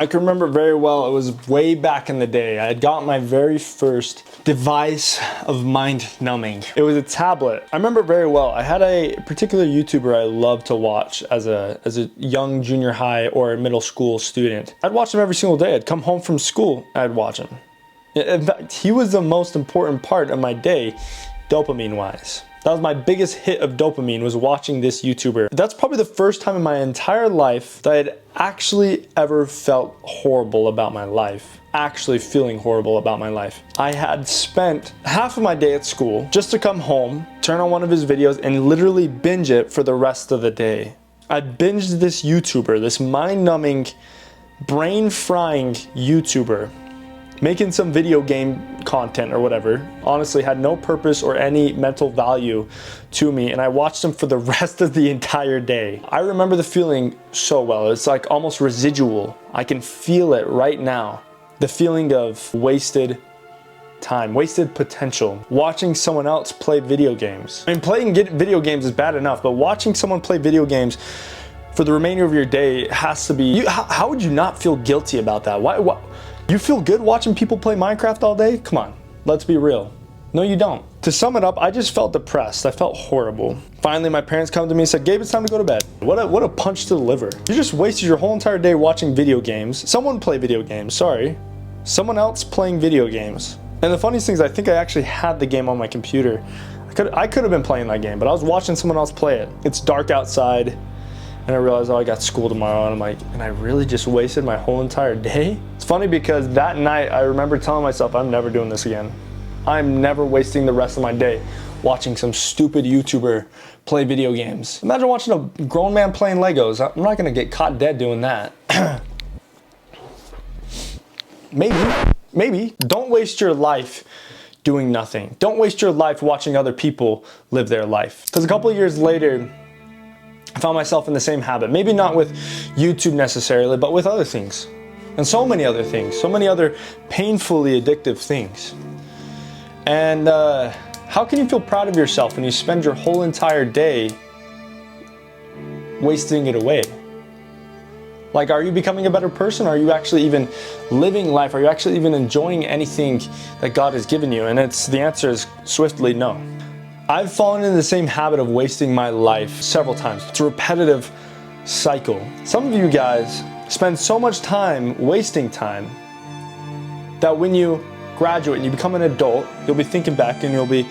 I can remember very well, it was way back in the day. I had got my very first device of mind numbing. It was a tablet. I remember very well. I had a particular YouTuber I loved to watch as a young junior high or middle school student. I'd watch him every single day. I'd come home from school, I'd watch him. In fact, he was the most important part of my day, dopamine-wise. That was my biggest hit of dopamine, was watching this YouTuber. That's probably the first time in my entire life that I'd actually ever felt horrible about my life. Actually feeling horrible about my life. I had spent half of my day at school just to come home, turn on one of his videos, and literally binge it for the rest of the day. I binged this YouTuber, this mind-numbing, brain-frying YouTuber, making some video game content or whatever. Honestly, had no purpose or any mental value to me, and I watched him for the rest of the entire day. I remember the feeling so well. It's like almost residual. I can feel it right now. The feeling of wasted time, wasted potential. Watching someone else play video games. I mean, playing video games is bad enough, but watching someone play video games for the remainder of your day has to be, how would you not feel guilty about that? Why? You feel good watching people play Minecraft all day? Come on, let's be real. No, you don't. To sum it up, I just felt depressed. I felt horrible. Finally, my parents come to me and said, Gabe, it's time to go to bed. What a punch to the liver. You just wasted your whole entire day watching video games. Someone play video games, sorry. Someone else playing video games. And the funniest thing is I think I actually had the game on my computer. I could have been playing that game, but I was watching someone else play it. It's dark outside. And I realized, oh, I got school tomorrow, and I'm like, and I really just wasted my whole entire day? It's funny because that night I remember telling myself, I'm never doing this again. I'm never wasting the rest of my day watching some stupid YouTuber play video games. Imagine watching a grown man playing Legos. I'm not gonna get caught dead doing that. Maybe. Don't waste your life doing nothing. Don't waste your life watching other people live their life. Because a couple of years later, I found myself in the same habit. Maybe not with YouTube necessarily, but with other things. And so many other things. So many other painfully addictive things. And how can you feel proud of yourself when you spend your whole entire day wasting it away? Like, are you becoming a better person? Are you actually even living life? Are you actually even enjoying anything that God has given you? And the answer is swiftly no. I've fallen into the same habit of wasting my life several times. It's a repetitive cycle. Some of you guys spend so much time wasting time that when you graduate and you become an adult, you'll be thinking back and you'll be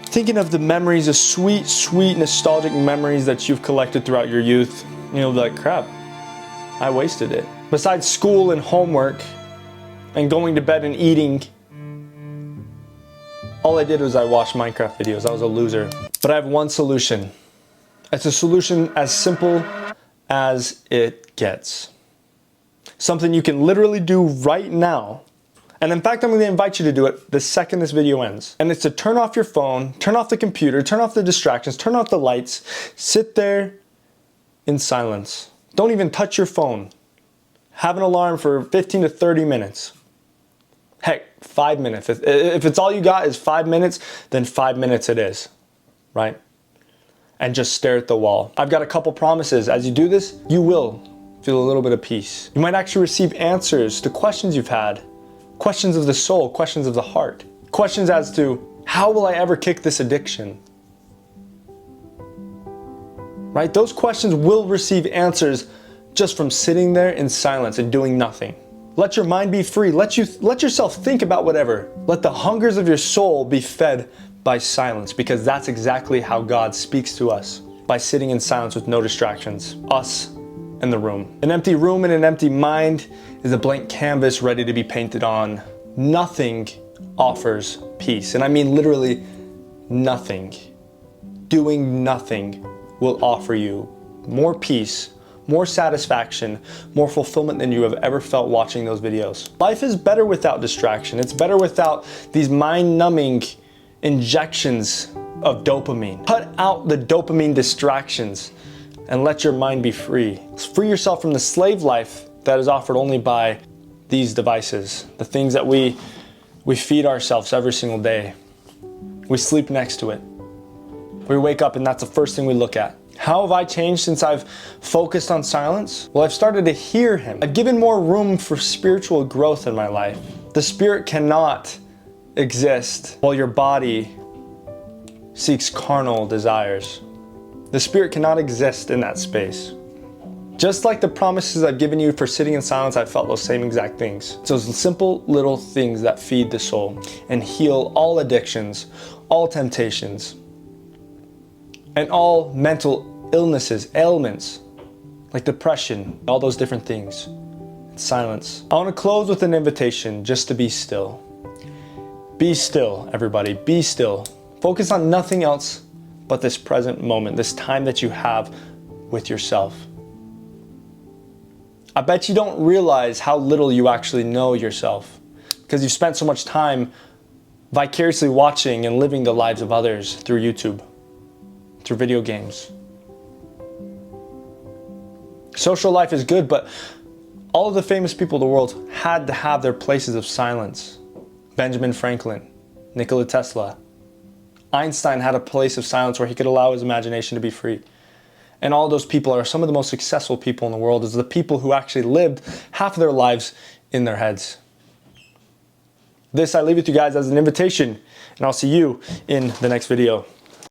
thinking of the memories, the sweet, sweet, nostalgic memories that you've collected throughout your youth. And you'll be like, crap, I wasted it. Besides school and homework and going to bed and eating, all I did was I watched Minecraft videos. I was a loser. But I have one solution. It's a solution as simple as it gets. Something you can literally do right now. And in fact, I'm going to invite you to do it the second this video ends. And it's to turn off your phone, turn off the computer, turn off the distractions, turn off the lights, sit there in silence. Don't even touch your phone. Have an alarm for 15 to 30 minutes. Heck, 5 minutes. If it's all you got is 5 minutes, then 5 minutes it is, right? And just stare at the wall. I've got a couple promises. As you do this, you will feel a little bit of peace. You might actually receive answers to questions you've had. Questions of the soul, questions of the heart. Questions as to, how will I ever kick this addiction? Right? Those questions will receive answers just from sitting there in silence and doing nothing. Let your mind be free. Let yourself think about whatever. Let the hungers of your soul be fed by silence, because that's exactly how God speaks to us, by sitting in silence with no distractions. Us and the room. An empty room and an empty mind is a blank canvas ready to be painted on. Nothing offers peace. And I mean literally nothing. Doing nothing will offer you more peace, more satisfaction, more fulfillment than you have ever felt watching those videos. Life is better without distraction. It's better without these mind-numbing injections of dopamine. Cut out the dopamine distractions and let your mind be free. Free yourself from the slave life that is offered only by these devices, the things that we feed ourselves every single day. We sleep next to it. We wake up and that's the first thing we look at. How have I changed since I've focused on silence? Well, I've started to hear him. I've given more room for spiritual growth in my life. The spirit cannot exist while your body seeks carnal desires. The spirit cannot exist in that space. Just like the promises I've given you for sitting in silence, I've felt those same exact things. It's those simple little things that feed the soul and heal all addictions, all temptations, and all mental illnesses, ailments, like depression, all those different things. Silence. I want to close with an invitation just to be still. Be still, everybody. Be still. Focus on nothing else but this present moment, this time that you have with yourself. I bet you don't realize how little you actually know yourself because you've spent so much time vicariously watching and living the lives of others through YouTube, through video games. Social life is good, but all of the famous people of the world had to have their places of silence. Benjamin Franklin, Nikola Tesla. Einstein had a place of silence where he could allow his imagination to be free. And all those people are some of the most successful people in the world, is the people who actually lived half of their lives in their heads. This I leave with you guys as an invitation, and I'll see you in the next video.